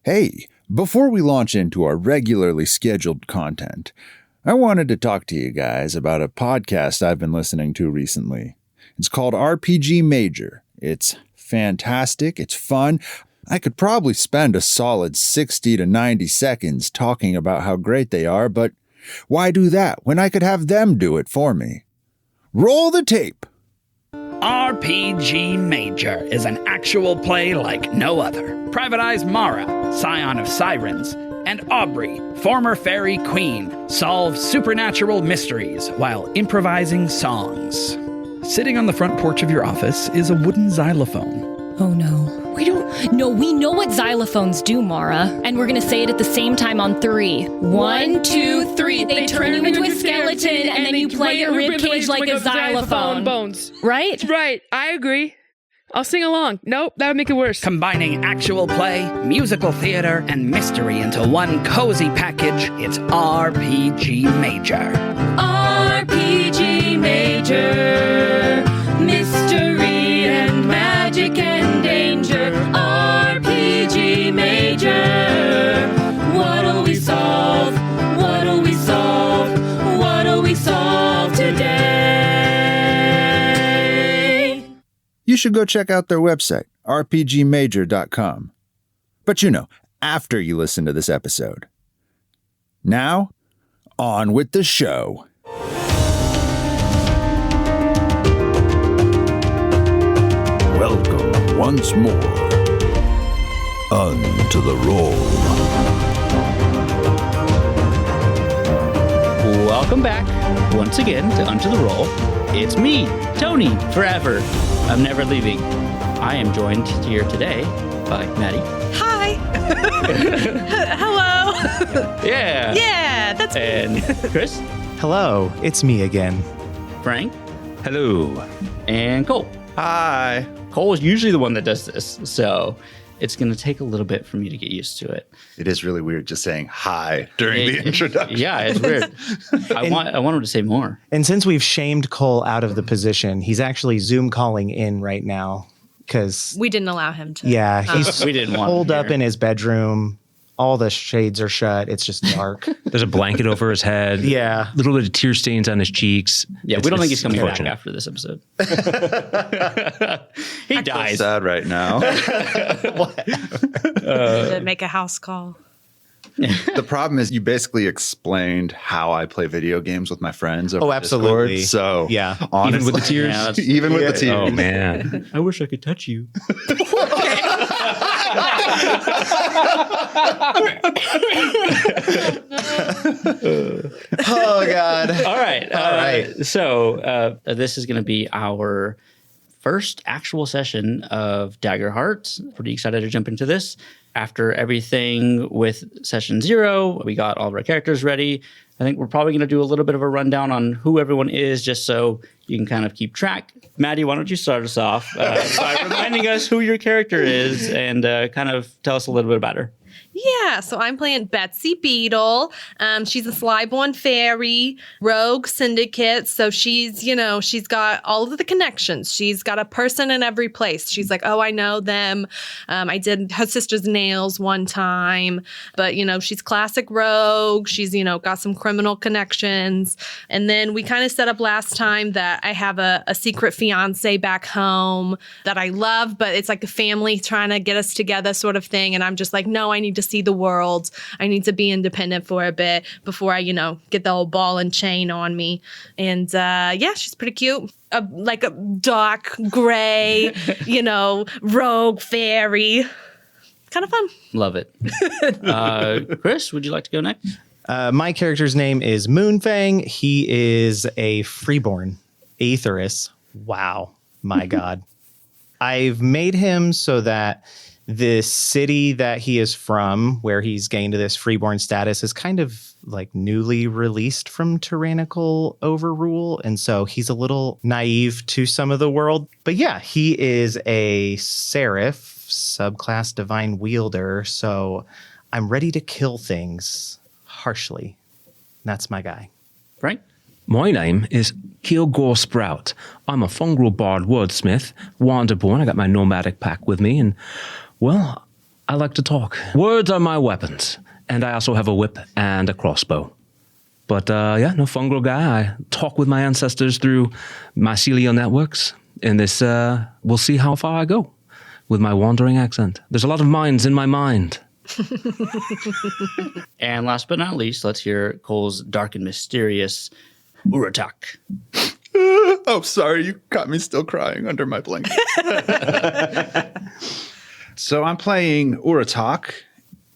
Hey, before we launch into our regularly scheduled content, I wanted to talk to you guys about a podcast I've been listening to recently. It's called RPG Major. It's fantastic. It's fun. I could probably spend a solid 60 to 90 seconds talking about how great they are, but why do that when I could have them do it for me? Roll the tape. RPG Major is an actual play like no other. Private Eyes Mara, scion of sirens, and Aubrey, former fairy queen, solve supernatural mysteries while improvising songs. Sitting on the front porch of your office is a wooden xylophone. Oh no. We know what xylophones do, Mara. And we're gonna say it at the same time on 3. 1, 2, 3. They turn you into a skeleton and then you play your ribcage like a xylophone. Bones. Right? Right. I agree. I'll sing along. Nope, that would make it worse. Combining actual play, musical theater, and mystery into one cozy package, it's RPG Major. RPG Major. Mystery and magic and danger. RPG Major. What'll we solve? What'll we solve? What'll we solve today? You should go check out their website, rpgmajor.com. But after you listen to this episode. Now, on with the show. Welcome once more unto the roll. Welcome back once again to Unto the Roll. It's me, Tony, forever. I'm never leaving. I am joined here today by Maddie. Hi. Hello. Yeah. Yeah, that's me. And Chris. Hello, it's me again. Frank. Hello. And Cole. Hi. Cole is usually the one that does this, so it's going to take a little bit for me to get used to it. It is really weird just saying hi during the introduction. Yeah, it's weird. I want him to say more. And since we've shamed Cole out of the position, he's actually Zoom calling in right now because We didn't allow him to. yeah, he's We didn't want holed him up here. in his bedroom. All the shades are shut. It's just dark. There's a blanket over his head. Yeah. Little bit of tear stains on his cheeks. Yeah, we don't think he's coming back unfortunate. after this episode. He So dies. sad right now. To make a house call. The problem is you basically explained how I play video games with my friends over Oh, absolutely. Discord. So Yeah. honestly, Even with the tears? Yeah, that's- even with the tears. Oh, man. I wish I could touch you. Oh, God. All right. All right. So this is going to be our first actual session of Daggerheart. Pretty excited to jump into this. After everything with session 0, we got all of our characters ready. I think we're probably going to do a little bit of a rundown on who everyone is just so you can kind of keep track. Maddie, why don't you start us off by reminding us who your character is and kind of tell us a little bit about her. Yeah, so I'm playing Betsy Beetle. She's a Slyborn fairy, rogue syndicate. So she's got all of the connections. She's got a person in every place. She's like, oh, I know them. I did her sister's nails one time. But, she's classic rogue. She's, got some criminal connections. And then we kind of set up last time that I have a secret fiance back home that I love, but it's like a family trying to get us together sort of thing. And I'm just like, no, I need to see the world. I need to be independent for a bit before I, get the old ball and chain on me. And she's pretty cute. Like a dark gray, rogue fairy. Kind of fun. Love it. Chris, would you like to go next? My character's name is Moonfang. He is a freeborn Aetherus. Wow. My God. I've made him so that the city that he is from, where he's gained this freeborn status, is kind of like newly released from tyrannical overrule. And so he's a little naive to some of the world. But yeah, he is a seraph, subclass divine wielder. So I'm ready to kill things harshly. That's my guy. Frank? My name is Kilgore Sprout. I'm a fungal bard wordsmith, wanderborn. I got my nomadic pack with me, and, well, I like to talk. Words are my weapons. And I also have a whip and a crossbow. But no, fungal guy. I talk with my ancestors through mycelial networks. And this, we'll see how far I go with my wandering accent. There's a lot of minds in my mind. And last but not least, let's hear Cole's dark and mysterious Urutak. Oh, sorry. You caught me still crying under my blanket. So I'm playing Urutak.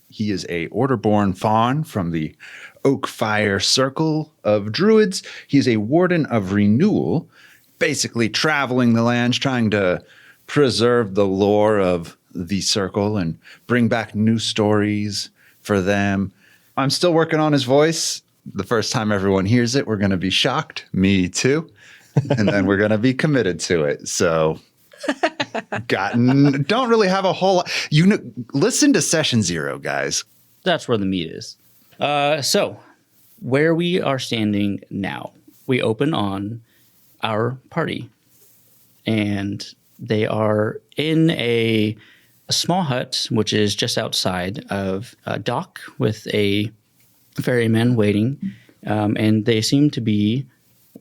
He is a Orderborn faun from the Oakfire Circle of Druids. He's a Warden of Renewal, basically traveling the lands, trying to preserve the lore of the circle and bring back new stories for them. I'm still working on his voice. The first time everyone hears it, we're going to be shocked. Me too. And then we're going to be committed to it. So don't really have a whole lot. Listen to session 0, guys. That's where the meat is. So where we are standing now, we open on our party. And they are in a small hut, which is just outside of a dock with a ferryman waiting. And they seem to be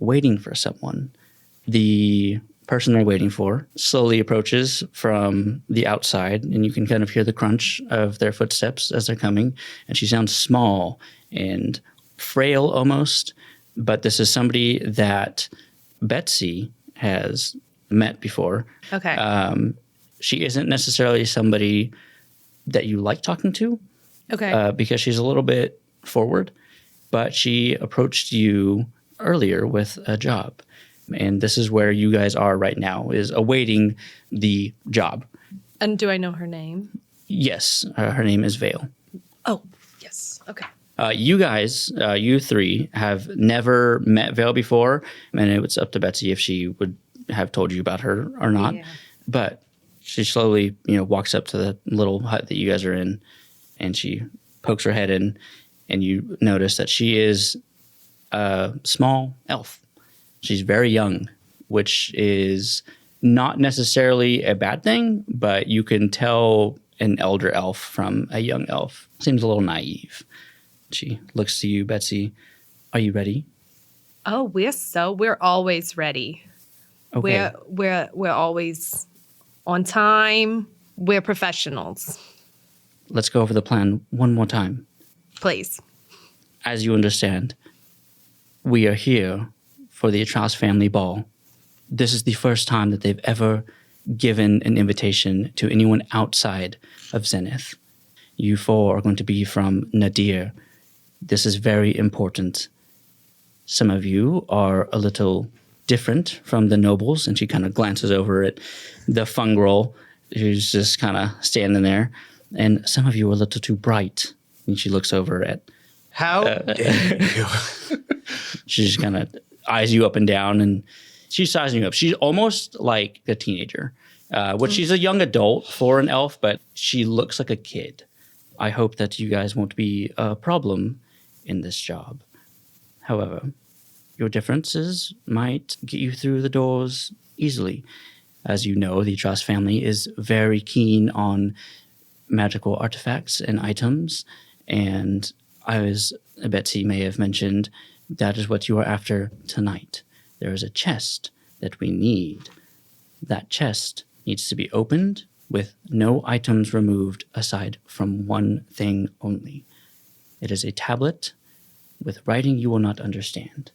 waiting for someone. The person they're waiting for slowly approaches from the outside, and you can kind of hear the crunch of their footsteps as they're coming. And she sounds small and frail almost, but this is somebody that Betsy has met before. Okay. She isn't necessarily somebody that you like talking to. Okay. Because she's a little bit forward, but she approached you earlier with a job. And this is where you guys are right now, is awaiting the job. And do I know her name? Yes, her name is Vale. Oh, yes. Okay. You guys, you three, have never met Vale before, and it's up to Betsy if she would have told you about her or not. Yeah. But she slowly, walks up to the little hut that you guys are in, and she pokes her head in, and you notice that she is a small elf. She's very young, which is not necessarily a bad thing, but you can tell an elder elf from a young elf. Seems a little naive. She looks to you, Betsy. Are you ready? Oh, we're always ready. Okay. We're always on time. We're professionals. Let's go over the plan one more time. Please. As you understand, we are here for the Atrouse family ball. This is the first time that they've ever given an invitation to anyone outside of Zenith. You four are going to be from Nadir. This is very important. Some of you are a little different from the nobles, and she kind of glances over at the fungrel who's just kind of standing there. And some of you are a little too bright. And she looks over at... How dare you? She just kind of eyes you up and down, and she's sizing you up. She's almost like a teenager, which she's a young adult for an elf, but she looks like a kid. I hope that you guys won't be a problem in this job. However, your differences might get you through the doors easily. As you know, the Atrouse family is very keen on magical artifacts and items, and as Betsy may have mentioned, that is what you are after tonight. There is a chest that we need. That chest needs to be opened with no items removed aside from one thing only. It is a tablet with writing you will not understand.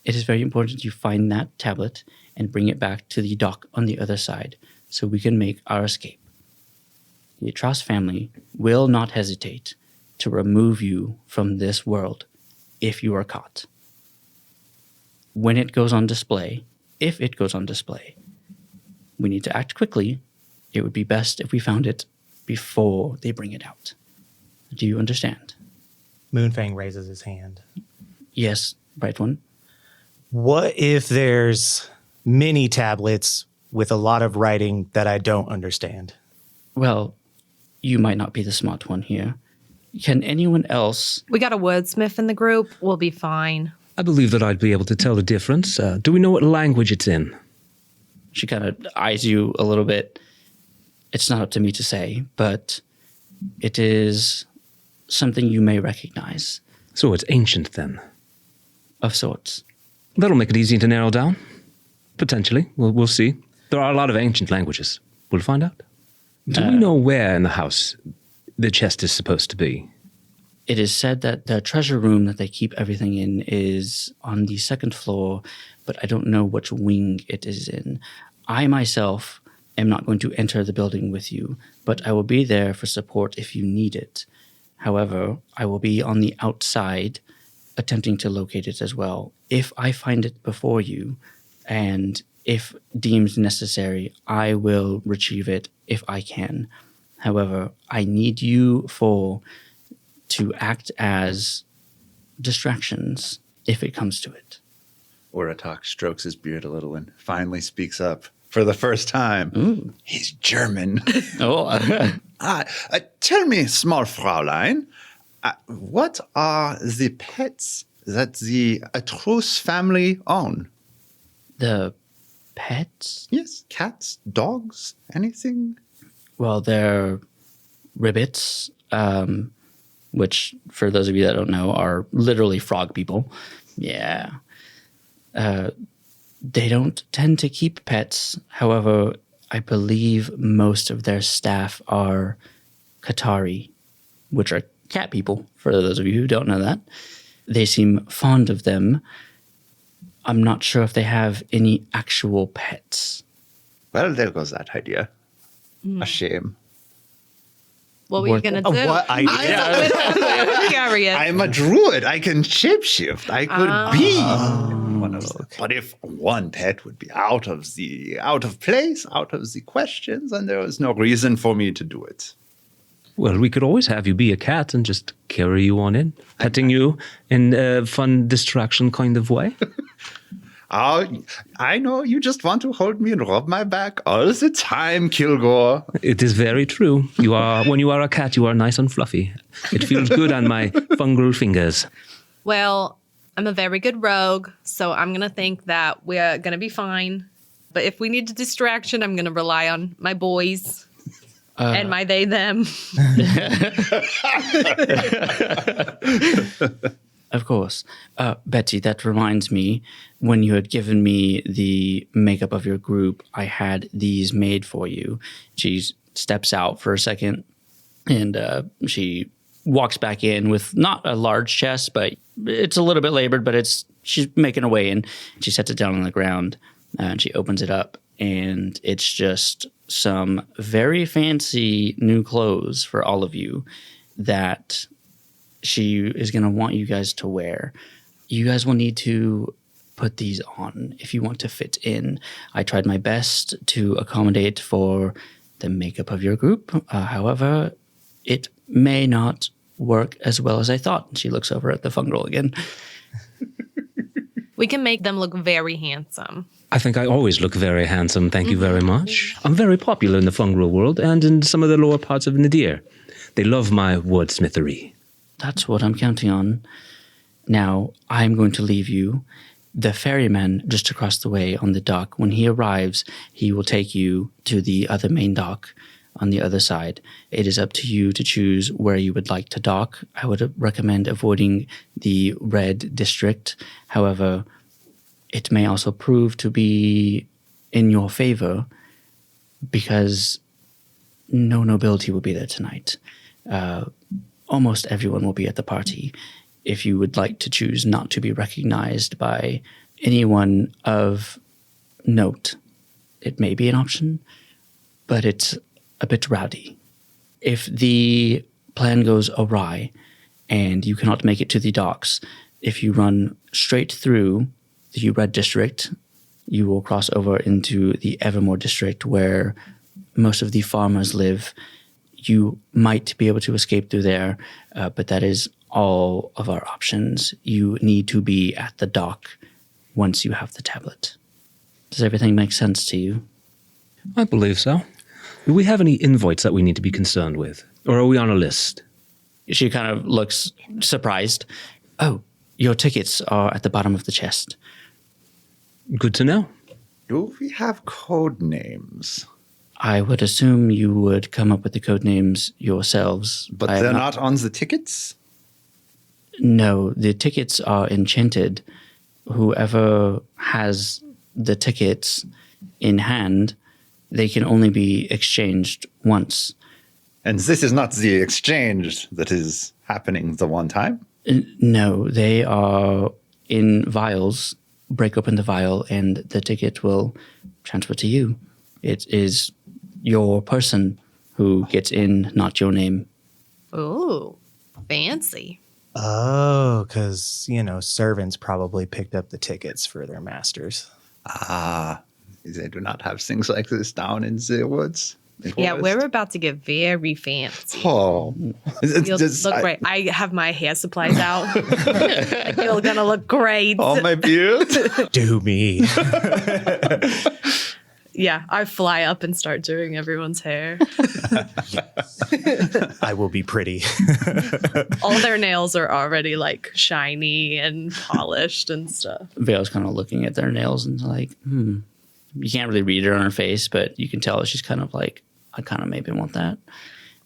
It is very important you find that tablet and bring it back to the dock on the other side so we can make our escape. The Atrouse family will not hesitate to remove you from this world if you are caught. When it goes on display, if it goes on display, we need to act quickly. It would be best if we found it before they bring it out. Do you understand? Moonfang raises his hand. Yes, right one. What if there's mini tablets with a lot of writing that I don't understand? Well, you might not be the smart one here. Can anyone else? We got a wordsmith in the group. We'll be fine. I believe that I'd be able to tell the difference. Do we know what language it's in? She kind of eyes you a little bit. It's not up to me to say, but It is something you may recognize. So it's ancient then. Of sorts. That'll make it easy to narrow down. Potentially. We'll see. There are a lot of ancient languages. We'll find out. Do we know where in the house the chest is supposed to be? It is said that the treasure room that they keep everything in is on the second floor, but I don't know which wing it is in. I myself am not going to enter the building with you, but I will be there for support if you need it. However, I will be on the outside attempting to locate it as well. If I find it before you, and if deemed necessary, I will retrieve it if I can. However, I need you to act as distractions if it comes to it. Urutak strokes his beard a little and finally speaks up for the first time. He's German. Tell me, small Fräulein, what are the pets that the Atrouse family own? The pets? Yes, cats, dogs, anything? Well, they're ribbits, which, for those of you that don't know, are literally frog people. Yeah. They don't tend to keep pets. However, I believe most of their staff are Qatari, which are cat people, for those of you who don't know that. They seem fond of them. I'm not sure if they have any actual pets. Well, there goes that idea. A shame. What were you going to do? What idea? I'm curious. I'm a druid. I can shapeshift. I could be one of them. But if one pet would be out of place, out of the questions, then there was no reason for me to do it. Well, we could always have you be a cat and just carry you on in, petting you in a fun distraction kind of way. Oh, I know you just want to hold me and rub my back all the time, Kilgore. It is very true. When you are a cat, you are nice and fluffy. It feels good on my fungal fingers. Well, I'm a very good rogue, so I'm going to think that we're going to be fine. But if we need a distraction, I'm going to rely on my boys and my they, them. Of course. Betsy, that reminds me, when you had given me the makeup of your group, I had these made for you. She steps out for a second, and she walks back in with not a large chest, but it's a little bit labored, but she's making her way in. She sets it down on the ground, and she opens it up, and it's just some very fancy new clothes for all of you that she is going to want you guys to wear. You guys will need to put these on if you want to fit in. I tried my best to accommodate for the makeup of your group. However, it may not work as well as I thought. She looks over at the fungal again. We can make them look very handsome. I think I always look very handsome, thank you very much. I'm very popular in the fungal world and in some of the lower parts of Nadir. They love my wordsmithery. That's what I'm counting on. Now, I'm going to leave you. The ferryman just across the way on the dock, when he arrives, he will take you to the other main dock on the other side. It is up to you to choose where you would like to dock. I would recommend avoiding the red district. However, it may also prove to be in your favor because no nobility will be there tonight. Almost everyone will be at the party. If you would like to choose not to be recognized by anyone of note, it may be an option, but it's a bit rowdy. If the plan goes awry and you cannot make it to the docks, if you run straight through the red district, you will cross over into the Evermore district where most of the farmers live. You might be able to escape through there, but that is all of our options. You need to be at the dock once you have the tablet. Does everything make sense to you? I believe so. Do we have any invites that we need to be concerned with? Or are we on a list? She kind of looks surprised. Oh, your tickets are at the bottom of the chest. Good to know. Do we have code names? I would assume you would come up with the code names yourselves. But they're not on the tickets? No, the tickets are enchanted. Whoever has the tickets in hand, they can only be exchanged once. And this is not the exchange that is happening the one time? No, they are in vials. Break open the vial and the ticket will transfer to you. It is your person who gets in, not your name. Ooh, fancy. Oh, because, servants probably picked up the tickets for their masters. They do not have things like this down in the woods. Yeah, we're about to get very fancy. Oh, You'll look great. I have my hair supplies out. You're going to look great. all my beard. Do me. Yeah, I fly up and start doing everyone's hair. I will be pretty. All their nails are already like shiny and polished and stuff. Vale's kind of looking at their nails and like, You can't really read it on her face, but you can tell she's kind of like, I kind of maybe want that.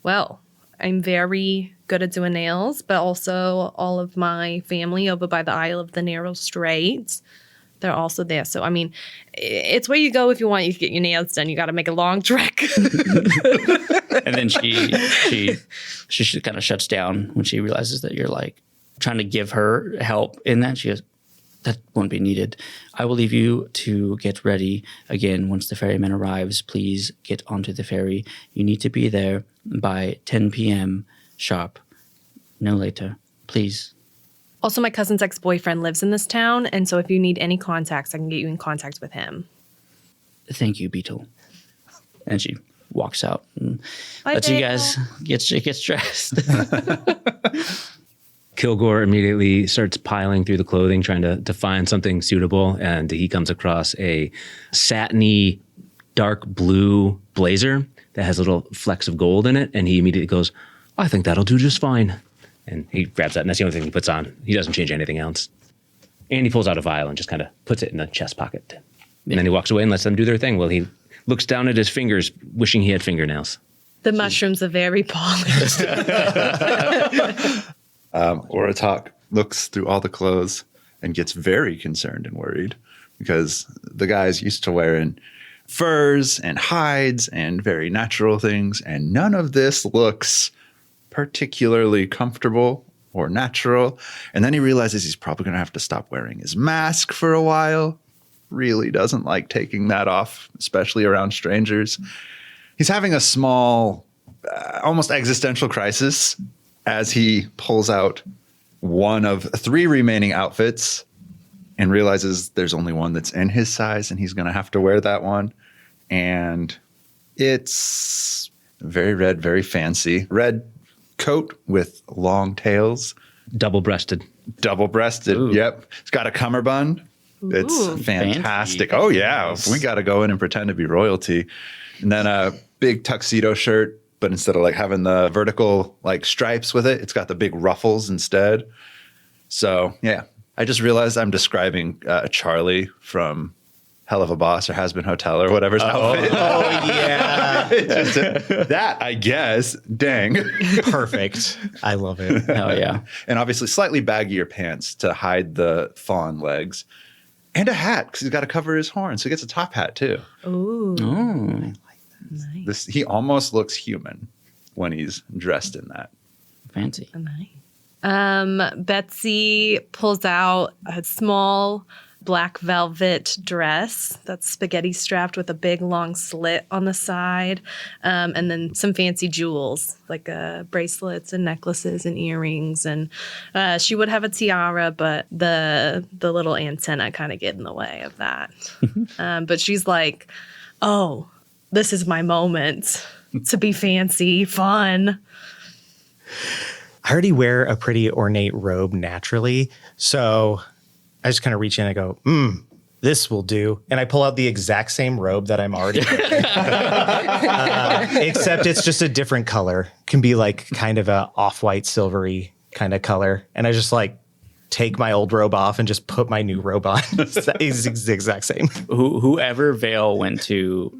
Well, I'm very good at doing nails, but also all of my family over by the Isle of the Narrow Straits, they're also there. So, I mean, it's where you go if you want you to get your nails done. You got to make a long trek. And then she kind of shuts down when she realizes that you're like trying to give her help in that. She goes, that won't be needed. I will leave you to get ready. Again, once the ferryman arrives, please get onto the ferry. You need to be there by 10 p.m. sharp. No later. Please. Also, my cousin's ex-boyfriend lives in this town, and so if you need any contacts, I can get you in contact with him. Thank you, Beetle. And she walks out and Bye, lets you Beetle. guys get dressed. Kilgore immediately starts piling through the clothing, trying to find something suitable, and he comes across a satiny, dark blue blazer that has little flecks of gold in it, and he immediately goes, I think that'll do just fine. And he grabs that, and that's the only thing he puts on. He doesn't change anything else. And he pulls out a vial and just kind of puts it in the chest pocket. And then he walks away and lets them do their thing. Well, he looks down at his fingers, wishing he had fingernails. The mushrooms are very polished. Urutak looks through all the clothes and gets very concerned and worried because the guy's used to wearing furs and hides and very natural things, and none of this looks particularly comfortable or natural. And then he realizes he's probably going to have to stop wearing his mask for a while. Really doesn't like taking that off, especially around strangers. He's having a small, almost existential crisis as he pulls out one of 3 remaining outfits and realizes there's only one that's in his size, and he's going to have to wear that one. And it's very red, very fancy. Red coat with long tails. Double-breasted. Double-breasted, yep. It's got a cummerbund. It's fantastic. Fancy. Oh, yeah. We got to go in and pretend to be royalty. And then a big tuxedo shirt, but instead of like having the vertical like stripes with it, it's got the big ruffles instead. So, yeah. I just realized I'm describing Charlie from Hell of a Boss or Has Been Hotel or whatever's outfit. Oh, yeah. That, I guess. Dang. Perfect. I love it. Oh, yeah. And obviously slightly baggier pants to hide the fawn legs. And a hat, because he's got to cover his horn. So he gets a top hat, too. Ooh. Oh, Nice. He almost looks human when he's dressed in that. fancy. Nice. Betsy pulls out a small black velvet dress that's spaghetti strapped with a big long slit on the side, and then some fancy jewels like bracelets and necklaces and earrings. And she would have a tiara, but the little antenna kind of get in the way of that. But she's like, oh, this is my moment to be fancy, fun. I already wear a pretty ornate robe naturally, so I just kind of reach in and go, this will do. And I pull out the exact same robe that I'm already wearing. Except it's just a different color. Can be like kind of a off-white silvery kind of color. And I just like take my old robe off and just put my new robe on. It's the exact same. Whoever Vale went to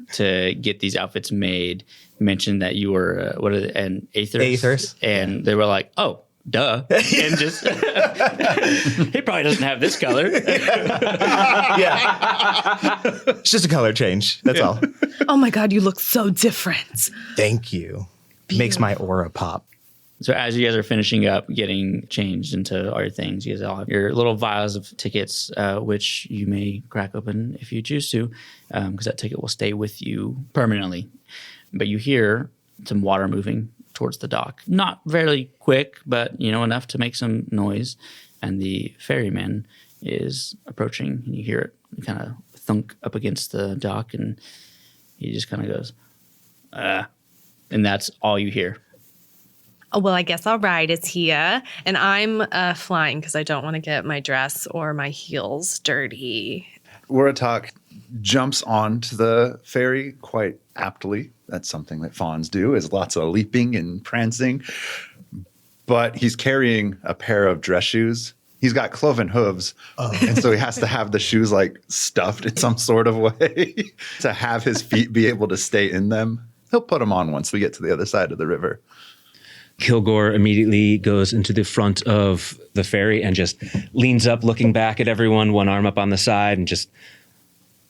get these outfits made mentioned that you were an Aethers. And they were like, oh, duh. And just he probably doesn't have this color. Yeah. It's just a color change. That's all. Oh my God, you look so different. Thank you. Makes my aura pop. So as you guys are finishing up, getting changed into all your things, you guys all have your little vials of tickets, which you may crack open if you choose to, because that ticket will stay with you permanently. But you hear some water moving towards the dock. Not very quick, but enough to make some noise. And the ferryman is approaching, and you hear it kind of thunk up against the dock, and he just kind of goes, and that's all you hear. Oh, well, I guess our ride is here, and I'm flying because I don't want to get my dress or my heels dirty. Urutak jumps onto the ferry quite aptly. That's something that fawns do, is lots of leaping and prancing. But he's carrying a pair of dress shoes. He's got cloven hooves, and so he has to have the shoes like stuffed in some sort of way to have his feet be able to stay in them. He'll put them on once we get to the other side of the river. Kilgore immediately goes into the front of the ferry and just leans up, looking back at everyone, one arm up on the side, and just,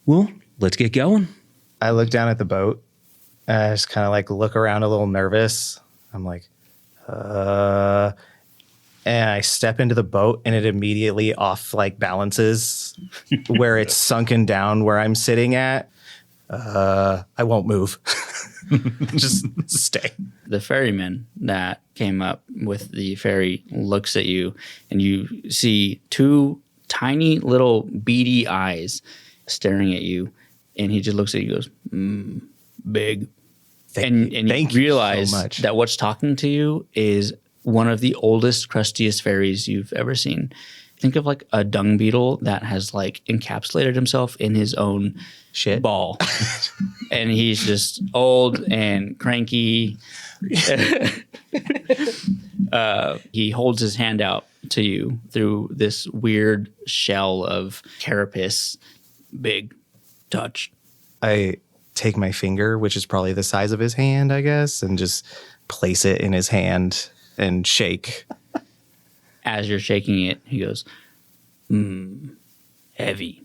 well, let's get going. I look down at the boat, and I just kind of like look around a little nervous. I'm like, and I step into the boat, and it immediately balances where it's sunken down where I'm sitting at. I won't move. Just stay. The ferryman that came up with the ferry looks at you, and you see two tiny little beady eyes staring at you, and he just looks at you and goes, big. And you realize so much. That what's talking to you is one of the oldest, crustiest fairies you've ever seen. Think of like a dung beetle that has like encapsulated himself in his own shit ball. And he's just old and cranky. He holds his hand out to you through this weird shell of carapace. Big touch. I take my finger, which is probably the size of his hand, I guess, and just place it in his hand and shake. As you're shaking it, he goes, heavy.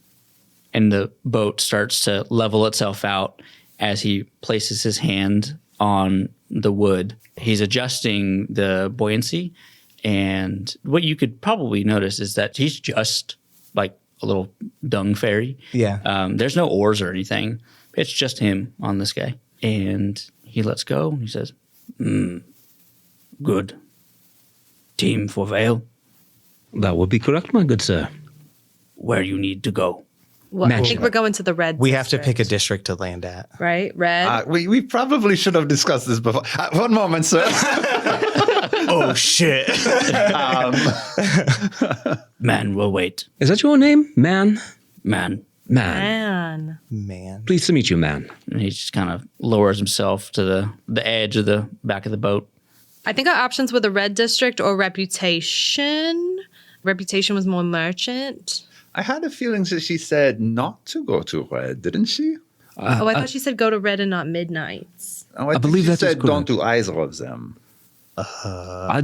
And the boat starts to level itself out as he places his hand on the wood. He's adjusting the buoyancy. And what you could probably notice is that he's just like a little dung fairy. Yeah. There's no oars or anything. It's just him on this guy. And he lets go. He says, good. Team for Vale. That would be correct, my good sir. Where you need to go. Well, I think we're going to the red We have to district, pick a district to land at. right? Red. We probably should have discussed this before. One moment, sir. Oh, shit. Man, we'll wait. Is that your name? Man? Man. Man. Man. Pleased to meet you, man. And he just kind of lowers himself to the edge of the back of the boat. I think our options were the red district or reputation. Reputation was more merchant. I had a feeling that she said not to go to red, didn't she? I thought she said go to red and not midnights. Oh, I believe she that is said don't correct. do either of them. I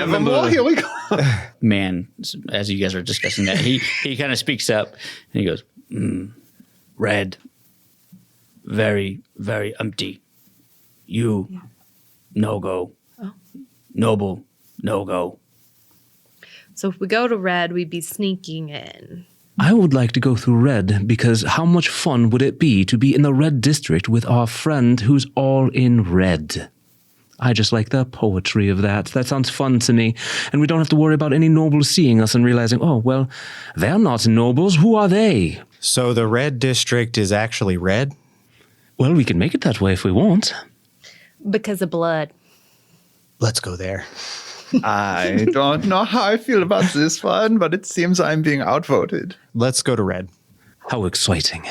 Evermore, here we go. Man, as you guys are discussing that, he kind of speaks up and he goes, red, very, very empty. You, no go. Oh. Noble, no go. So if we go to red, we'd be sneaking in. I would like to go through red because how much fun would it be to be in the red district with our friend who's all in red? I just like the poetry of that. That sounds fun to me. And we don't have to worry about any nobles seeing us and realizing, oh, well, they're not nobles. Who are they? So the red district is actually red? Well, we can make it that way if we want. Because of blood. Let's go there. I don't know how I feel about this one, but it seems I'm being outvoted. Let's go to red. How exciting.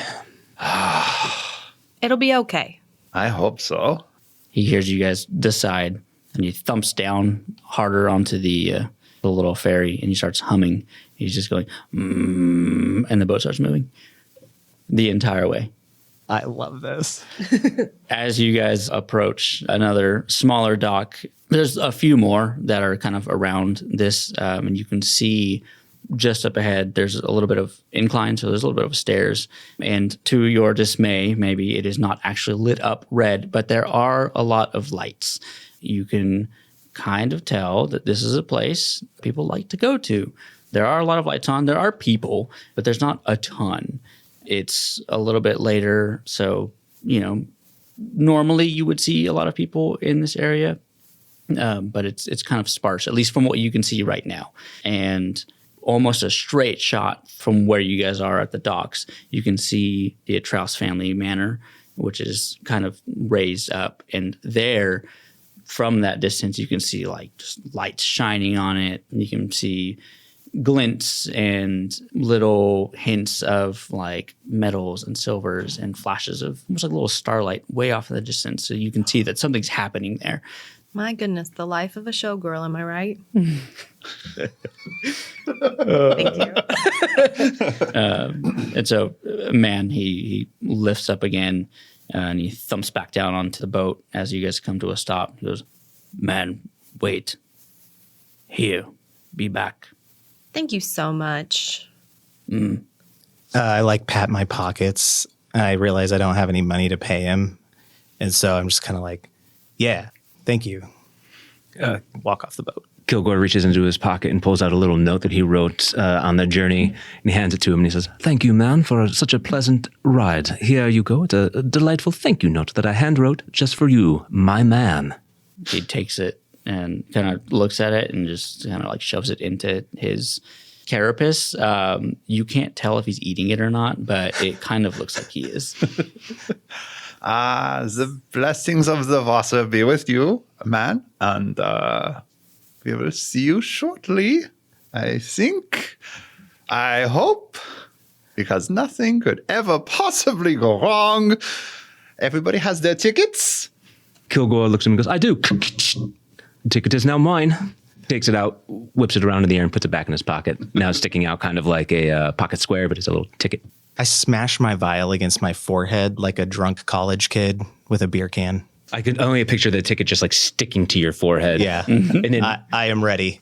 It'll be okay. I hope so. He hears you guys decide, And he thumps down harder onto the little ferry, and he starts humming. He's just going, and the boat starts moving the entire way. I love this. As you guys approach another smaller dock, there's a few more that are kind of around this, and you can see just up ahead, there's a little bit of incline, so there's a little bit of stairs. And to your dismay, maybe it is not actually lit up red, but there are a lot of lights. You can kind of tell that this is a place people like to go to. There are a lot of lights on. There are people, but there's not a ton. It's a little bit later, so, normally you would see a lot of people in this area, but it's kind of sparse, at least from what you can see right now. And almost a straight shot from where you guys are at the docks, you can see the Atrouse family manor, which is kind of raised up. And there, from that distance, you can see like just lights shining on it. You can see glints and little hints of like metals and silvers and flashes of almost like a little starlight way off in the distance. So you can see that something's happening there. My goodness, the life of a showgirl, am I right? Thank you. And so, man, he lifts up again and he thumps back down onto the boat as you guys come to a stop. He goes, "Man, wait. Here, be back." Thank you so much. I pat my pockets. I realize I don't have any money to pay him. And so I'm just kind of like, yeah, thank you. Walk off the boat. Kilgore reaches into his pocket and pulls out a little note that he wrote on the journey, and he hands it to him, and he says, "Thank you, man, for such a pleasant ride. Here you go. It's a delightful thank you note that I hand-wrote just for you, my man." He takes it and kind of looks at it and just kind of like shoves it into his carapace. You can't tell if he's eating it or not, but it kind of looks like he is. The blessings of the Vasa be with you, man, and we will see you shortly, I think. I hope, because nothing could ever possibly go wrong. Everybody has their tickets. Kilgore looks at him and goes, "I do. Ticket is now mine." Takes it out, whips it around in the air, and puts it back in his pocket. Now it's sticking out kind of like a pocket square, but it's a little ticket. I smash my vial against my forehead like a drunk college kid with a beer can. I could only picture the ticket just like sticking to your forehead. Yeah. And then I am ready.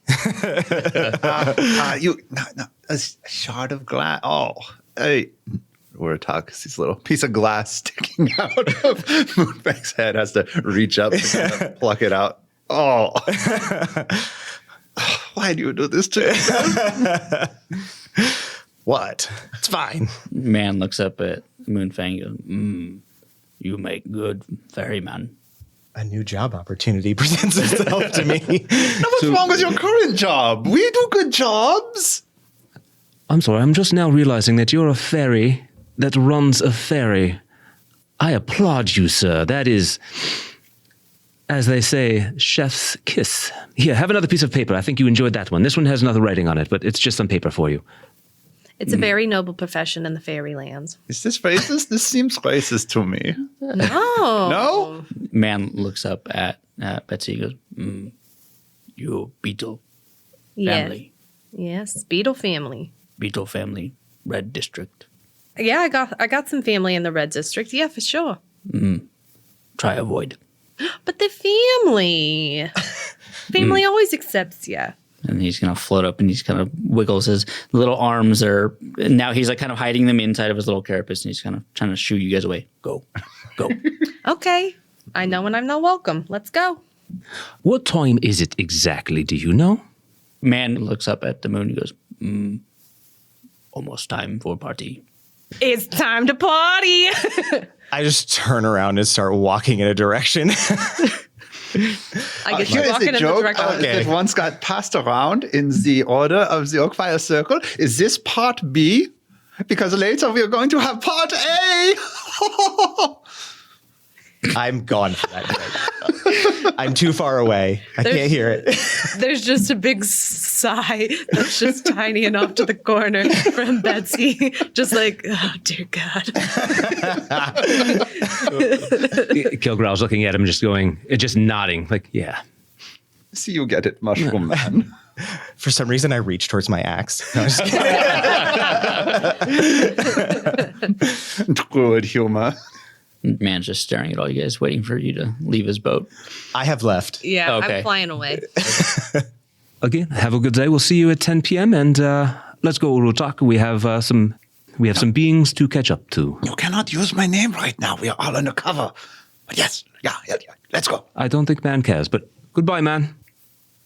A shard of glass. Oh, hey. Urutak, this little piece of glass sticking out of Moonfang's head, has to reach up to kind of pluck it out. Oh. Why do you do this to me? What? It's fine. Man looks up at Moonfang and goes, "You make good ferryman." A new job opportunity presents itself to me. What's wrong with your current job? We do good jobs. I'm sorry, I'm just now realizing that you're a fairy that runs a ferry. I applaud you, sir. That is, as they say, chef's kiss. Here, have another piece of paper. I think you enjoyed that one. This one has nothing writing on it, but it's just some paper for you. It's a very noble profession in the fairylands. Is this racist? This seems racist to me. No. No? Man looks up at Betsy and goes, "You Beetle family. Yes, Beetle family. Beetle family, Red District. Yeah, I got some family in the Red District. Yeah, for sure. Try avoid." But the family. Family always accepts you. And he's going to float up and he's kind of wiggles his little arms and now he's like kind of hiding them inside of his little carapace and he's kind of trying to shoo you guys away. Go. Okay. I know when I'm not welcome. Let's go. What time is it exactly, do you know? Man looks up at the moon and goes, almost time for party. It's time to party. I just turn around and start walking in a direction. I guess Here you're is walking the in joke the direction. that once got passed around in the order of the Oakfire Circle. Is this part B? Because later we are going to have part A. I'm gone for that joke. I'm too far away. I can't hear it. There's just a big sigh that's just tiny enough to the corner from Betsy. Just like, oh, dear God. Kilgore's looking at him, just nodding, like, yeah. See you get it, Mushroom Man. For some reason, I reach towards my axe. No, I'm just kidding. Druid humor. Man's just staring at all you guys, waiting for you to leave his boat. I have left. Yeah, Okay. I'm flying away. Again, have a good day. We'll see you at 10 p.m. and let's go, Urutak. We have some beings to catch up to. You cannot use my name right now. We are all undercover. But yes, yeah. Let's go. I don't think man cares, but goodbye, man.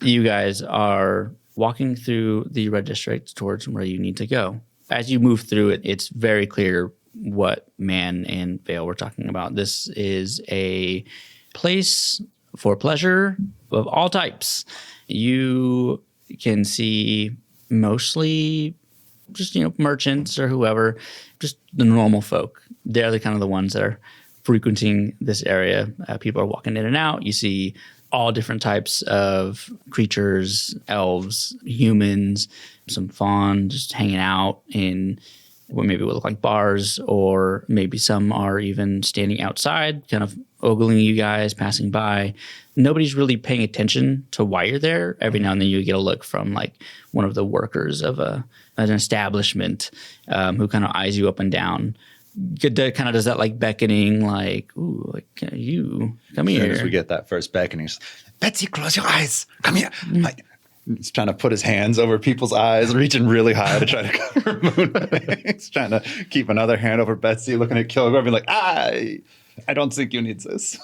You guys are walking through the red district towards where you need to go. As you move through it, it's very clear what Man and Vale were talking about. This is a place for pleasure of all types. You can see mostly just, merchants or whoever, just the normal folk. They're the kind of the ones that are frequenting this area. People are walking in and out. You see all different types of creatures, elves, humans, some fawn just hanging out in what maybe would look like bars, or maybe some are even standing outside, kind of ogling you guys, passing by. Nobody's really paying attention to why you're there. Every now and then you get a look from like one of the workers of an establishment who kind of eyes you up and down. Kind of does that like beckoning, like, ooh, like you come As here. soon as we get that first beckoning, Betsy, close your eyes. Come here. He's trying to put his hands over people's eyes, reaching really high to try to cover Moonfang. He's trying to keep another hand over Betsy, looking at Kilgore, being like, I don't think you need this.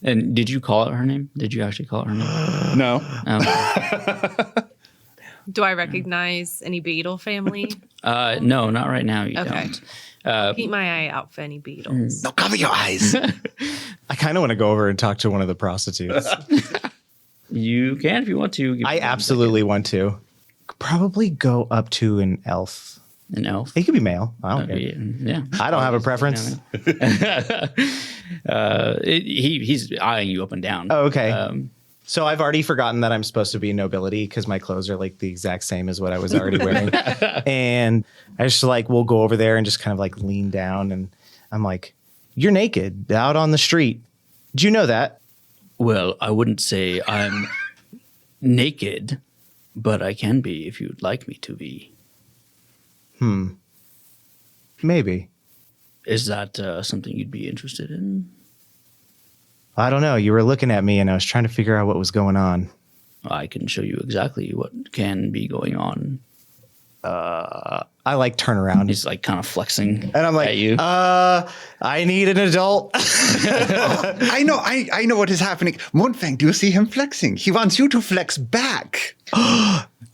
And did you call it her name? Did you actually call it her name? No. Oh. Do I recognize any beetle family? No, not right now. You Okay. don't. Keep my eye out for any beetles. No, cover your eyes. I kind of want to go over and talk to one of the prostitutes. You can if you want to. I absolutely want to. Probably go up to an elf. An elf. He could be male. I don't care. Yeah. I don't have a preference. He's eyeing you up and down. Oh, okay. So I've already forgotten that I'm supposed to be nobility because my clothes are like the exact same as what I was already wearing. And I just like, we'll go over there and just kind of like lean down. And I'm like, you're naked out on the street. Did you know that? Well, I wouldn't say I'm naked, but I can be if you'd like me to be. Maybe. Is that something you'd be interested in? I don't know. You were looking at me and I was trying to figure out what was going on. I can show you exactly what can be going on. I like turn around. He's like kind of flexing And I'm like, at you. I need an adult. I know what is happening. Moonfang, do you see him flexing? He wants you to flex back.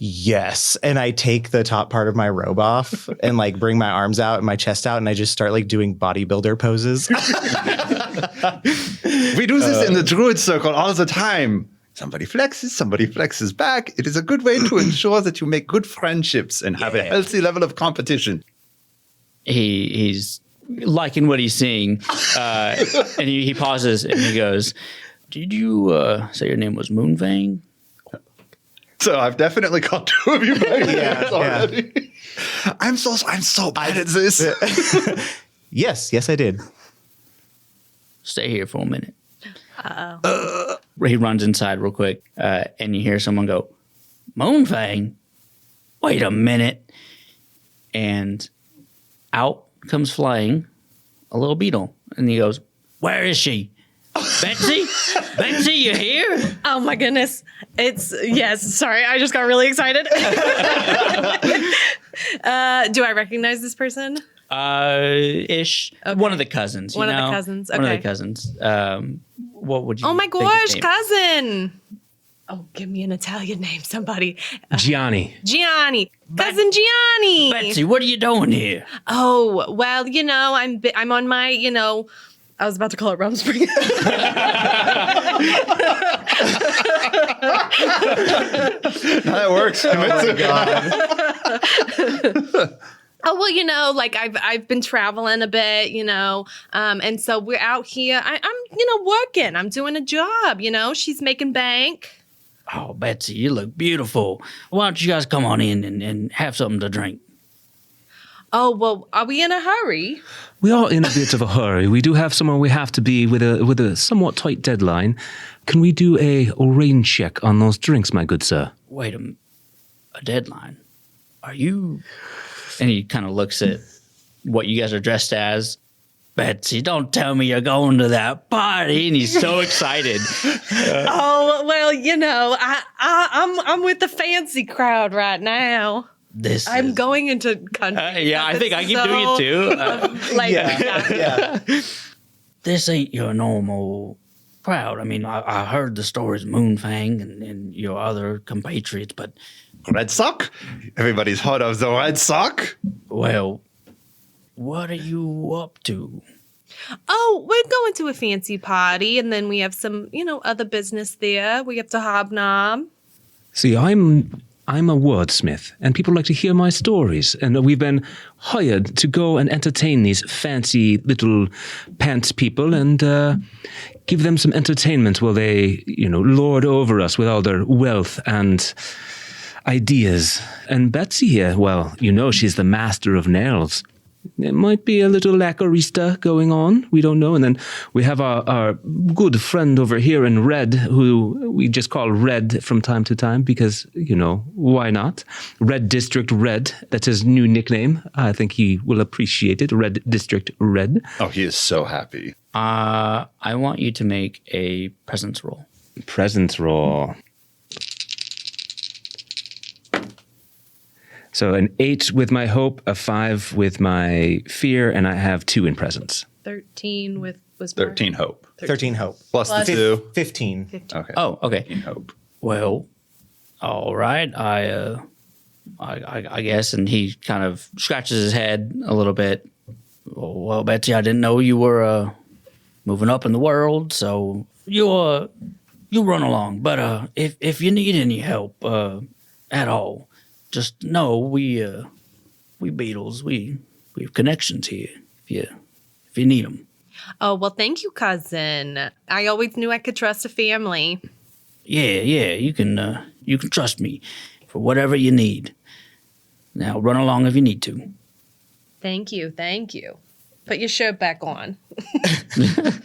Yes. And I take the top part of my robe off and like bring my arms out and my chest out and I just start like doing bodybuilder poses. We do this in the Druid Circle all the time. Somebody flexes back. It is a good way to ensure that you make good friendships and have a healthy level of competition. He's liking what he's seeing. And he pauses and he goes, did you say your name was Moonfang? So I've definitely called two of you by names already. Yeah. I'm so bad at this. Yes, I did. Stay here for a minute. He runs inside real quick, and you hear someone go, Moonfang? Wait a minute. And out comes flying a little beetle. And he goes, where is she? Betsy? Betsy, you here? Oh my goodness. Yes, sorry, I just got really excited. Do I recognize this person? Ish. Okay. One of the cousins. One of the cousins. Okay. One of the cousins. What would you Oh my think his gosh, name? cousin. Oh, give me an Italian name, somebody. Gianni. Gianni. Cousin Gianni. Betsy, what are you doing here? Oh, well, I'm on my, I was about to call it Rumspring. That works. Oh my God. Oh, well, I've been traveling a bit, and so we're out here. I'm working. I'm doing a job, She's making bank. Oh, Betsy, you look beautiful. Why don't you guys come on in and have something to drink? Oh, well, are we in a hurry? We are in a bit of a hurry. We do have somewhere we have to be with a somewhat tight deadline. Can we do a rain check on those drinks, my good sir? Wait a deadline? Are you... And he kind of looks at what you guys are dressed as. Betsy, don't tell me you're going to that party. And he's so excited. Oh, well, you know, I'm with the fancy crowd right now. I'm going into country. Yeah, I think I keep doing it too. Yeah. This ain't your normal crowd. I mean, I heard the stories Moonfang and your other compatriots, but... Red Sock? Everybody's heard of the Red Sock? Well, what are you up to? Oh, we're going to a fancy party, and then we have some, other business there. We have to hobnob. See, I'm a wordsmith, and people like to hear my stories, and we've been hired to go and entertain these fancy little pants people and give them some entertainment while they, lord over us with all their wealth and ideas. And Betsy here, well, she's the master of nails. It might be a little lacarista going on. We don't know. And then we have our good friend over here in Red, who we just call Red from time to time because, why not? Red District Red. That's his new nickname. I think he will appreciate it. Red District Red. Oh, he is so happy. I want you to make a presence roll. Presence roll. So an 8 with my hope, a 5 with my fear, and I have 2 in presence. 13 with... was 13 hope. 13 hope. Plus the 2. 15. Okay. Oh, okay. 13 hope. Well, all right. I guess. And he kind of scratches his head a little bit. Well, Betsy, I didn't know you were moving up in the world, so you run along. But if you need any help at all, just know we Beatles, we have connections here if you need them. Oh, well, thank you, cousin. I always knew I could trust a family. Yeah, you can trust me for whatever you need. Now run along if you need to. Thank you. Put your shirt back on.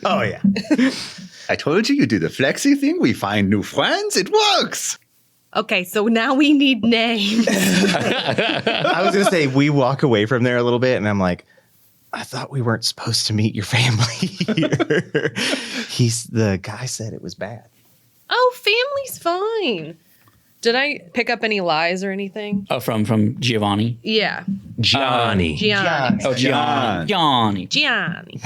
Oh, yeah. I told you do the flexi thing. We find new friends. It works. Okay, so now we need names. I was going to say, we walk away from there a little bit, and I'm like, I thought we weren't supposed to meet your family here. The guy said it was bad. Oh, family's fine. Did I pick up any lies or anything? Oh, from Giovanni? Yeah. Gianni. Oh, Gianni. Gianni.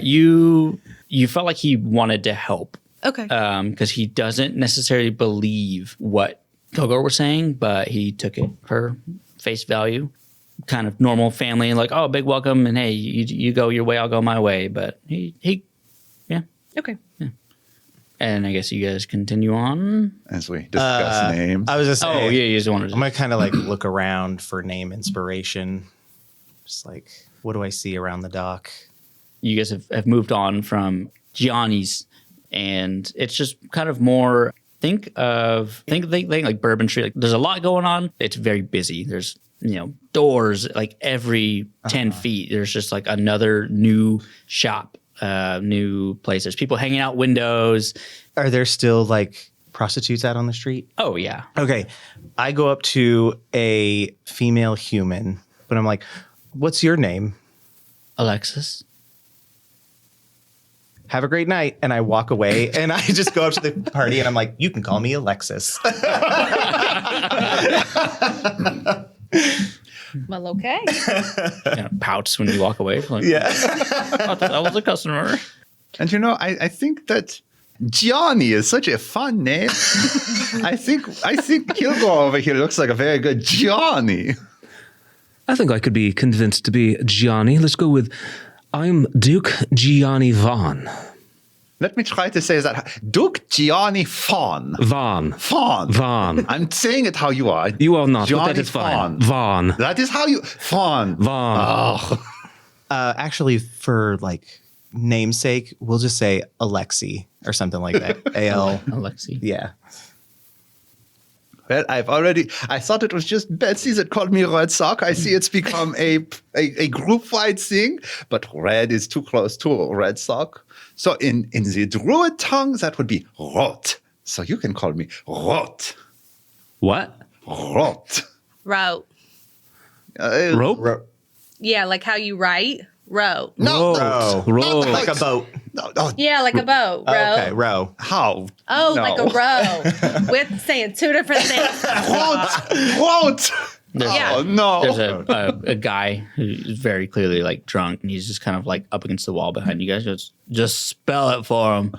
You felt like he wanted to help. Okay. Because he doesn't necessarily believe what Kilgore was saying, but he took it for face value. Kind of normal family, and like, oh, big welcome, and hey, you go your way, I'll go my way. But he yeah. Okay. Yeah. And I guess you guys continue on. As we discuss names. I was just saying, you just wanted to. I'm going to kind of like look around for name inspiration. Just like, what do I see around the dock? You guys have moved on from Gianni's, and it's just kind of more, think like Bourbon Street. Like, there's a lot going on. It's very busy. There's, doors like every 10 feet. There's just like another new shop, new place. There's people hanging out windows. Are there still like prostitutes out on the street? Oh, yeah. Okay. I go up to a female human, but I'm like, what's your name? Alexis. Have a great night. And I walk away and I just go up to the party and I'm like, you can call me Alexis. Well, okay. Kind of pouts when you walk away. Like, Yeah. that was a customer. And I think that Gianni is such a fun name. I think Kilgore over here looks like a very good Gianni. I think I could be convinced to be Gianni. Let's go with, I'm Duke Gianni Vaughn. Let me try to say that. Duke Gianni Fawn. Vaughn. Fawn. Vaughn. I'm saying it how you are. You are not, Gianni but that is Fawn. fine. Vaughn. That is how you... Fawn. Vaughn. Oh. Actually, for like namesake, we'll just say Alexi or something like that. A-L. Alexi. Yeah. Well, I thought it was just Betsy that called me Red Sock. I see it's become a group-wide thing, but red is too close to Red Sock. So in the Druid tongue, that would be Rot. So you can call me Rot. What? Rot. Row. Rope? Yeah, like how you write. Row. No. Row. Like a boat. No. Yeah, like a boat. Row. Okay, row. How? Oh, No. like a row. With saying two different things. Rot. Yeah. Oh, no. There's a guy who's very clearly like drunk, and he's just kind of like up against the wall behind you guys. Just spell it for him.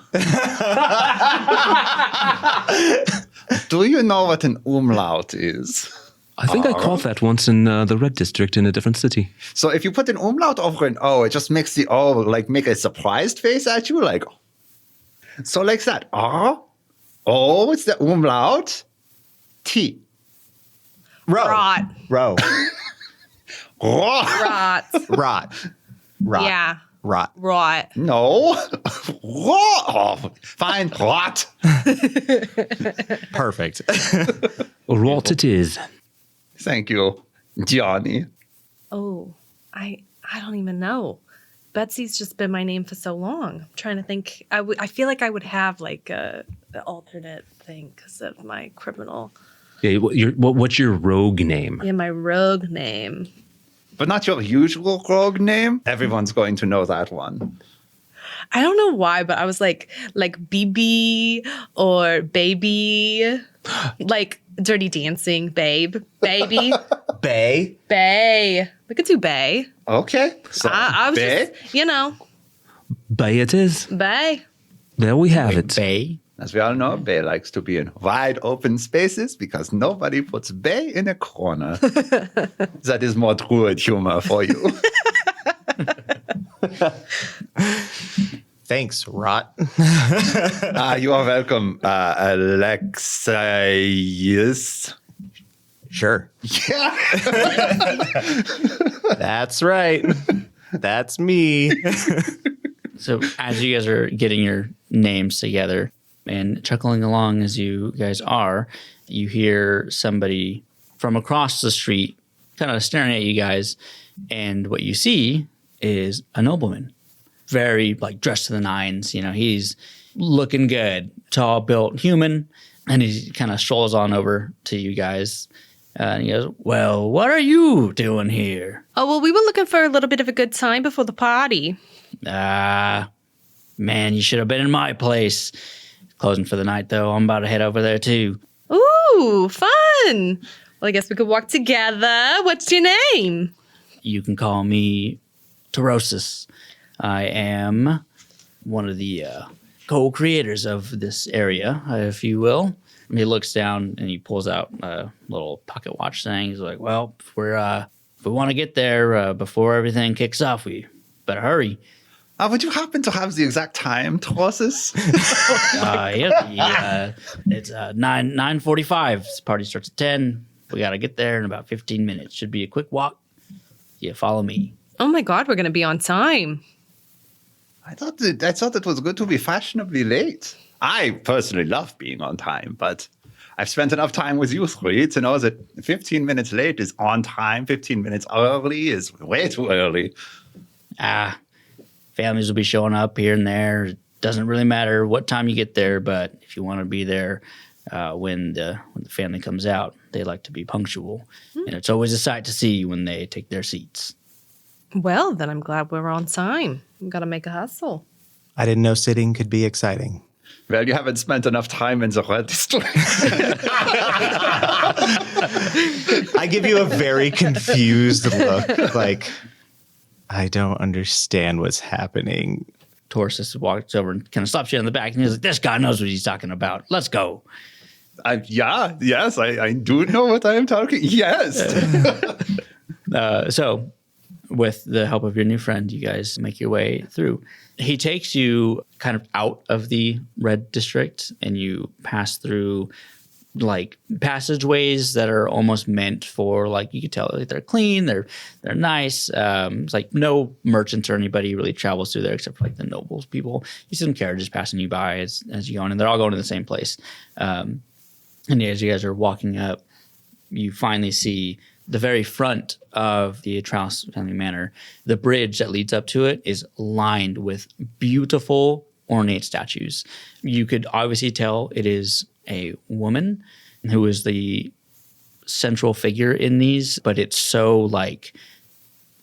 Do you know what an umlaut is? I think I caught that once in the Red District in a different city. So if you put an umlaut over an O, it just makes the O like make a surprised face at you, like. So like that. R, O, it's the umlaut. T. Row. Rot. Row. Rot. Rot. Rot. Yeah. Rot. Rot. No. Rot. Oh, fine. Rot. Perfect. Rot it is. Thank you, Johnny. Oh, I don't even know. Betsy's just been my name for so long. I'm trying to think. I feel like I would have like an alternate thing because of my criminal. Yeah, what's your rogue name? Yeah, my rogue name. But not your usual rogue name. Everyone's going to know that one. I don't know why, but I was like BB or baby, like Dirty Dancing, babe, baby, Bay. Bay. We could do Bay. Okay. So, I was Bay, just, you know, Bay it is. Bay. There we have it. Bay. as we all know, Bay likes to be in wide open spaces because nobody puts Bay in a corner. That is more druid humor for you. Thanks, Rot. You are welcome, Alexius. Sure. Yeah. That's right. That's me. So as you guys are getting your names together and chuckling along as you guys are, you hear somebody from across the street kind of staring at you guys. And what you see is a nobleman, very like dressed to the nines. You know, he's looking good, tall, built, human. And he kind of strolls on over to you guys. And he goes, "Well, what are you doing here?" Oh, well, we were looking for a little bit of a good time before the party. Man, you should have been in my place. Closing for the night, though. I'm about to head over there, too. Ooh, fun. Well, I guess we could walk together. What's your name? You can call me Taurosis. I am one of the co-creators of this area, if you will. And he looks down and he pulls out a little pocket watch thing. He's like, "Well, if we want to get there before everything kicks off, we better hurry." Would you happen to have the exact time, Taurosis? Yep. It's 9:45. This party starts at 10. We got to get there in about 15 minutes. Should be a quick walk. Yeah, follow me. Oh my God, we're going to be on time. I thought it was good to be fashionably late. I personally love being on time, but I've spent enough time with you three to know that 15 minutes late is on time. 15 minutes early is way too early. Families will be showing up here and there. It doesn't really matter what time you get there, but if you want to be there when the family comes out, they like to be punctual. And it's always a sight to see when they take their seats. Well, then I'm glad we're on time. We've got to make a hustle. I didn't know sitting could be exciting. Well, you haven't spent enough time in the Red District. I give you a very confused look, like, I don't understand what's happening. Taurosis walks over and kind of stops you in the back, and he's like, "This guy knows what he's talking about. Let's go." Yes, I do know what I am talking. Yes. So, with the help of your new friend, you guys make your way through. He takes you kind of out of the Red District, and you pass through like passageways that are almost meant for, like, you could tell like they're clean, they're nice. It's like no merchants or anybody really travels through there except for like the nobles people. You see some carriages passing you by as you go on, and they're all going to the same place. And as you guys are walking up, you finally see the very front of the Atrouse family manor. The bridge that leads up to it is lined with beautiful, ornate statues. You could obviously tell it is a woman who is the central figure in these, but it's so like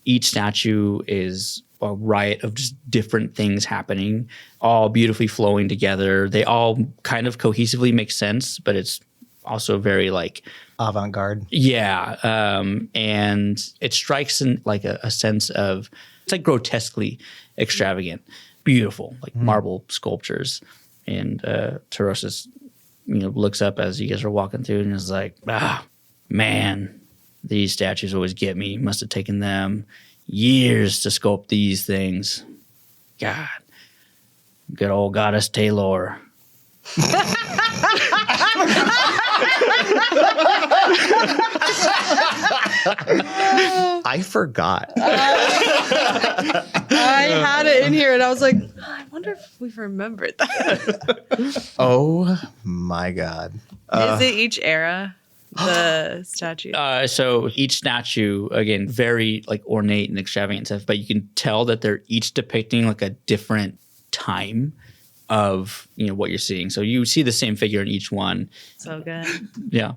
each statue is a riot of just different things happening, all beautifully flowing together. They all kind of cohesively make sense, but it's also very like Avant-garde. Yeah. And it strikes in like a sense of, it's like grotesquely extravagant, beautiful, like marble sculptures. And Tarosis, looks up as you guys are walking through and is like, man, these statues always get me. Must have taken them years to sculpt these things. God, good old goddess Taylor. I forgot. I had it in here and I was like, I wonder if we've remembered that. Oh my God. Is it each era? The statue. So each statue, again, very like ornate and extravagant stuff, but you can tell that they're each depicting like a different time of what you're seeing. So you see the same figure in each one. So good. Yeah.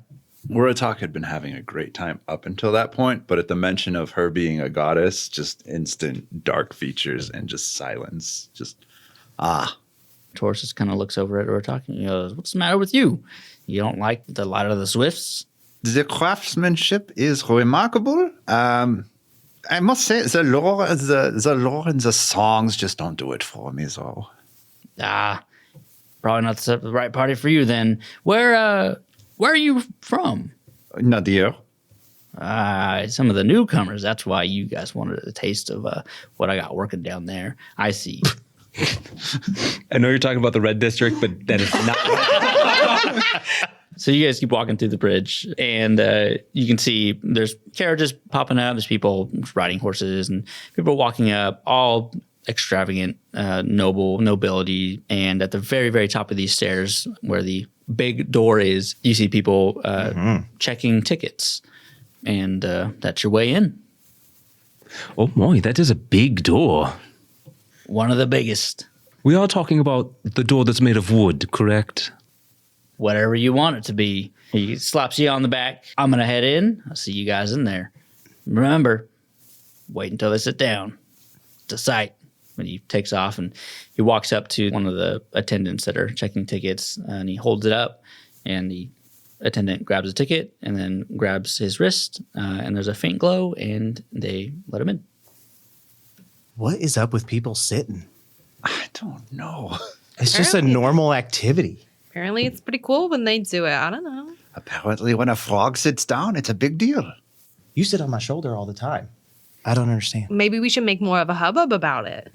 Urutak had been having a great time up until that point, but at the mention of her being a goddess, just instant dark features and just silence. Taurus just kind of looks over at Urutak and he goes, "What's the matter with you? You don't like the Light of the Swifts?" The craftsmanship is remarkable. I must say the lore and the songs just don't do it for me, though. Probably not the right party for you then. Where are you from? Nadir. Some of the newcomers. That's why you guys wanted a taste of what I got working down there. I see. I know you're talking about the red district, but that is not. So you guys keep walking through the bridge, and you can see there's carriages popping up. There's people riding horses, and people walking up, all extravagant, nobility. And at the very, very top of these stairs, where the big door is, you see people checking tickets, and that's your way in. Oh boy, that is a big door. One of the biggest. We are talking about the door that's made of wood, correct? Whatever you want it to be. He slaps you on the back. I'm going to head in. I'll see you guys in there. Remember, wait until they sit down. It's a sight. When he takes off and he walks up to one of the attendants that are checking tickets and he holds it up and the attendant grabs a ticket and then grabs his wrist and there's a faint glow and they let him in. What is up with people sitting? I don't know. It's just a normal activity. Apparently it's pretty cool when they do it. I don't know. Apparently when a frog sits down, it's a big deal. You sit on my shoulder all the time. I don't understand. Maybe we should make more of a hubbub about it.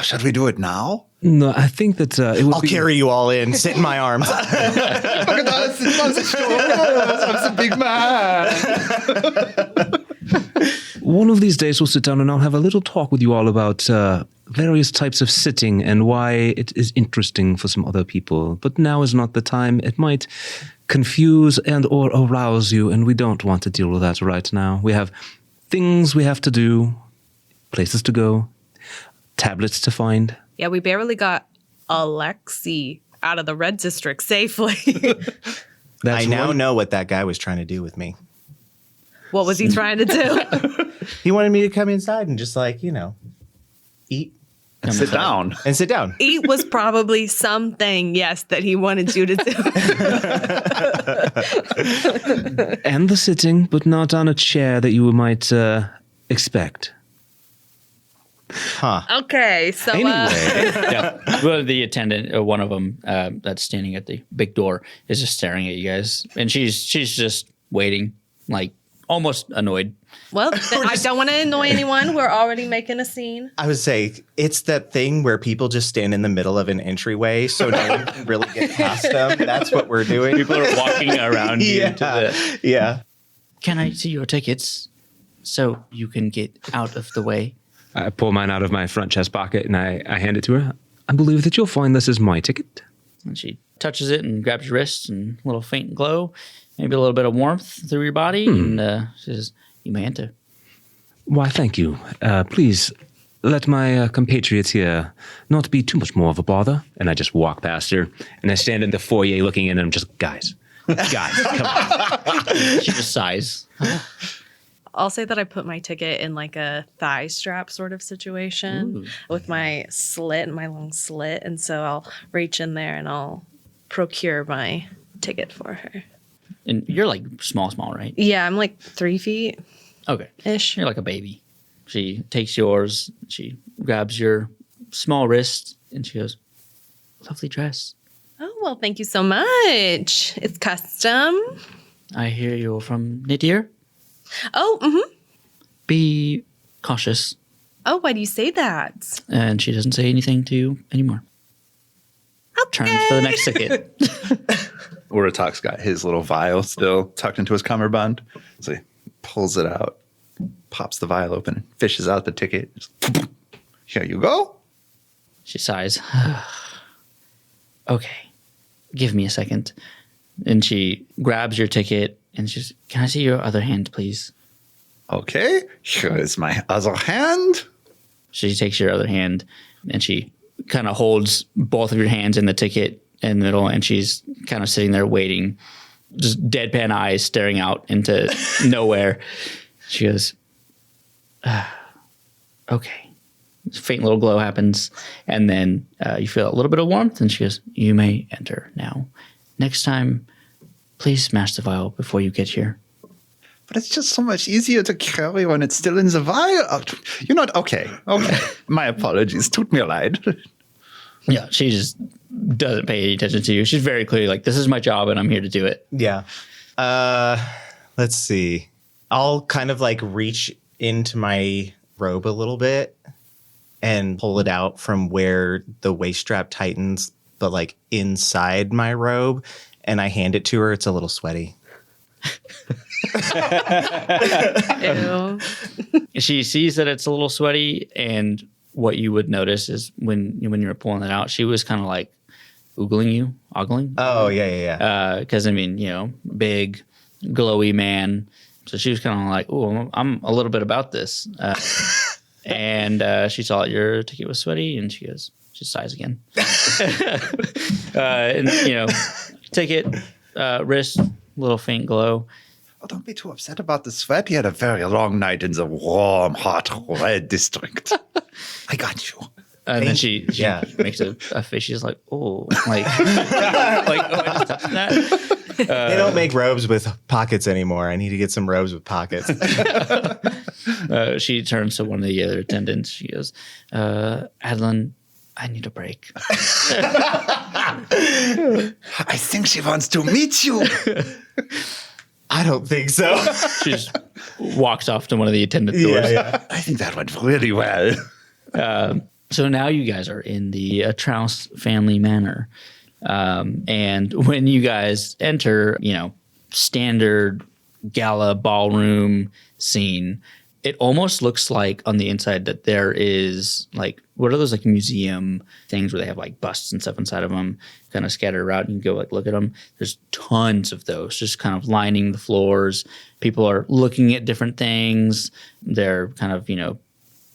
Should we do it now? No, I think that it would I'll carry you all in. Sit in my arms. Look at that. It's on the shoulder. I'm a big man. One of these days we'll sit down and I'll have a little talk with you all about various types of sitting and why it is interesting for some other people. But now is not the time. It might confuse and or arouse you, and we don't want to deal with that right now. We have things we have to do, places to go, tablets to find. Yeah, we barely got Alexi out of the red district safely. I now know what that guy was trying to do with me. What was he trying to do? He wanted me to come inside and just eat. And sit down. And sit down. Eat was probably something, yes, that he wanted you to do. And the sitting, but not on a chair that you might expect. Huh. Okay, so Yeah. Well, the attendant, one of them that's standing at the big door, is just staring at you guys, and she's just waiting, like almost annoyed. well, I don't want to annoy anyone. We're already making a scene. I would say it's that thing where people just stand in the middle of an entryway so no one can really get past them. That's what we're doing. People are walking around you. Yeah. Can I see your tickets so you can get out of the way? I pull mine out of my front chest pocket and I hand it to her. I believe that you'll find this is my ticket. And she touches it and grabs your wrist and a little faint glow, maybe a little bit of warmth through your body, and says, "You may enter." Why, thank you. Please let my compatriots here not be too much more of a bother. And I just walk past her, and I stand in the foyer looking in, and I'm just, guys, come on. She just sighs. I'll say that I put my ticket in like a thigh strap sort of situation with my long slit. And so I'll reach in there and I'll procure my ticket for her. And you're like small, right? Yeah, I'm like 3 feet. Okay. Ish. You're like a baby. She takes yours, she grabs your small wrist, and she goes, "Lovely dress." Oh, well, thank you so much. It's custom. I hear you're from Nidir. Oh, mm-hmm. Be cautious. Oh, why do you say that? And she doesn't say anything to you anymore. Okay. Turns for the next ticket. Urutak's got his little vial still tucked into his cummerbund. So he pulls it out, pops the vial open, fishes out the ticket. Just, here you go. She sighs. Okay, give me a second. And she grabs your ticket and she's, "Can I see your other hand, please?" Okay, here is my other hand. She takes your other hand and she kind of holds both of your hands in the ticket in the middle, and she's kind of sitting there waiting, just deadpan eyes staring out into nowhere. She goes, "Okay." Faint little glow happens, and then you feel a little bit of warmth, and she goes, "You may enter now. Next time, please smash the vial before you get here." But it's just so much easier to carry when it's still in the vial. You're not okay. My apologies. Tut mir leid. Yeah, she just doesn't pay any attention to you. She's very clearly like, "This is my job, and I'm here to do it." Yeah. Let's see. I'll kind of like reach into my robe a little bit and pull it out from where the waist strap tightens, but like inside my robe, and I hand it to her. It's a little sweaty. Ew. She sees that it's a little sweaty, and what you would notice is when you were pulling it out, she was kind of like ogling. Oh, yeah. Because, I mean, big, glowy man. So she was kind of like, "Oh, I'm a little bit about this." And she saw your ticket was sweaty, and she sighs again. And, ticket, wrist, little faint glow. Oh, don't be too upset about the sweat. You had a very long night in the warm, hot, red district. I got you. And then she makes a face. She's like, "Oh, like, I just touched that." They don't make robes with pockets anymore. I need to get some robes with pockets. She turns to one of the other attendants. She goes, "Adeline, I need a break." I think she wants to meet you. I don't think so. She just walks off to one of the attendant doors. Yeah. I think that went really well. So now you guys are in the Atrouse family manor. And when you guys enter, standard gala ballroom scene, it almost looks like on the inside that there is like, what are those like museum things where they have like busts and stuff inside of them kind of scattered around, and you can go like look at them. There's tons of those just kind of lining the floors. People are looking at different things. They're kind of,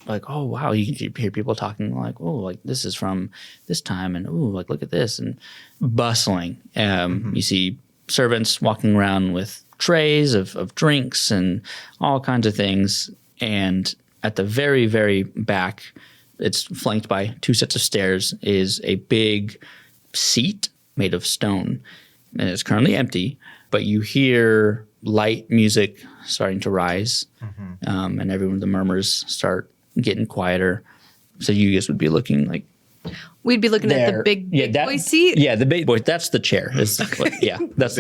like, "Oh, wow." You can hear people talking like, "Oh, like this is from this time," and, "Oh, like look at this," and bustling. You see servants walking around with trays of drinks and all kinds of things. And at the very, very back, it's flanked by 2 sets of stairs, is a big seat made of stone. And it's currently empty, but you hear light music starting to rise. And the murmurs start getting quieter. So you guys would be looking like, We'd be looking at the big boy seat. Yeah, the big boy. That's the chair. That's the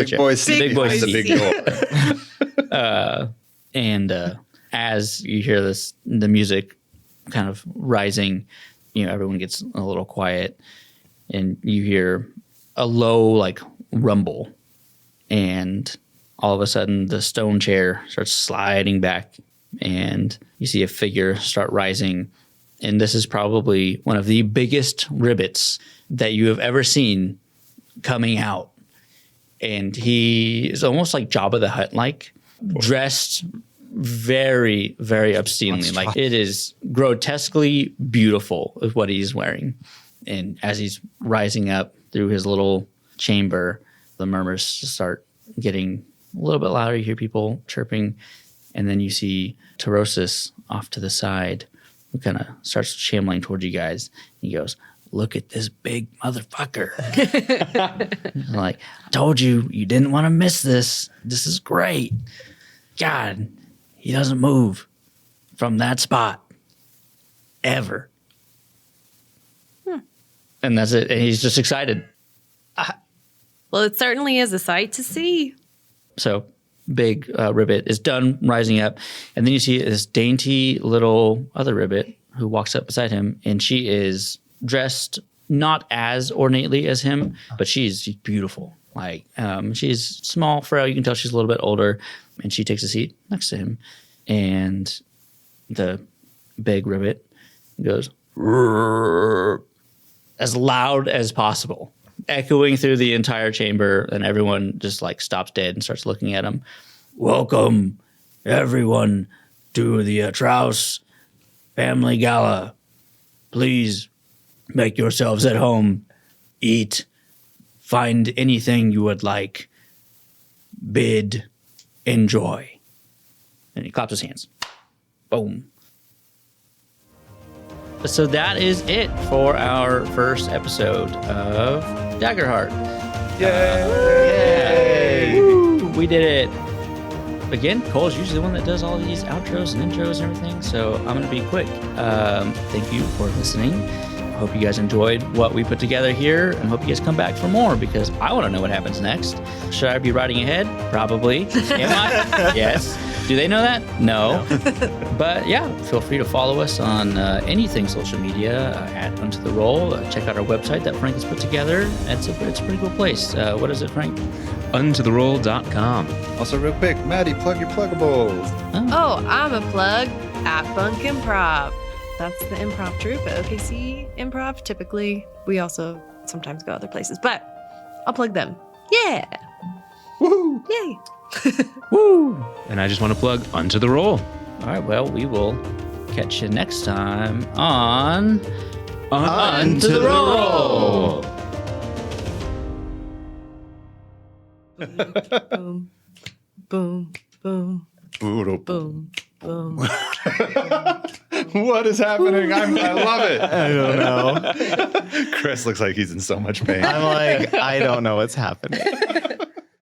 chair. Big boy seat. Big door. And as you hear the music kind of rising, everyone gets a little quiet, and you hear a low like rumble, and all of a sudden the stone chair starts sliding back, and you see a figure start rising. And this is probably one of the biggest ribbits that you have ever seen coming out. And he is almost like Jabba the Hutt-like, dressed very, very obscenely. Like, it is grotesquely beautiful with what he's wearing. And as he's rising up through his little chamber, the murmurs start getting a little bit louder. You hear people chirping. And then you see Tarosis off to the side, who kind of starts shambling towards you guys. He goes, "Look at this big motherfucker." I'm like, "I told you, you didn't want to miss this. This is great." God, he doesn't move from that spot ever. And that's it. And he's just excited. Well, it certainly is a sight to see. So big ribbit is done rising up. And then you see this dainty little other ribbit who walks up beside him. And she is dressed not as ornately as him, but she's beautiful. Like, she's small, frail. You can tell she's a little bit older. And she takes a seat next to him. And the big ribbit goes, "Rrrr," as loud as possible, echoing through the entire chamber. And everyone just like stops dead and starts looking at him. "Welcome, everyone, to the Atrouse family gala. Please make yourselves at home. Eat. Find anything you would like. Bid. Enjoy." And he claps his hands. Boom. So that is it for our first episode of Daggerheart. Yay! We did it. Again, Cole's usually the one that does all these outros and intros and everything, so I'm going to be quick. Thank you for listening. I hope you guys enjoyed what we put together here, and hope you guys come back for more, because I want to know what happens next. Should I be riding ahead? Probably. Am I? Yes. Do they know that? No. But yeah, feel free to follow us on anything social media at Unto the Roll. Check out our website that Frank has put together. It's a pretty cool place. What is it, Frank? untotheroll.com. Also, real quick, Maddie, plug your pluggables. Oh, I'm a plug at Bunk Improv. That's the improv troupe at OKC Improv. Typically, we also sometimes go other places, but I'll plug them. Yeah. Woohoo! Yay. Woo! And I just want to plug Unto the Roll. All right, well, we will catch you next time on Unto the Roll. Boom, boom, boom, Boodle. boom, boom. What is happening? I love it. I don't know. Chris looks like he's in so much pain. I'm like, I don't know what's happening.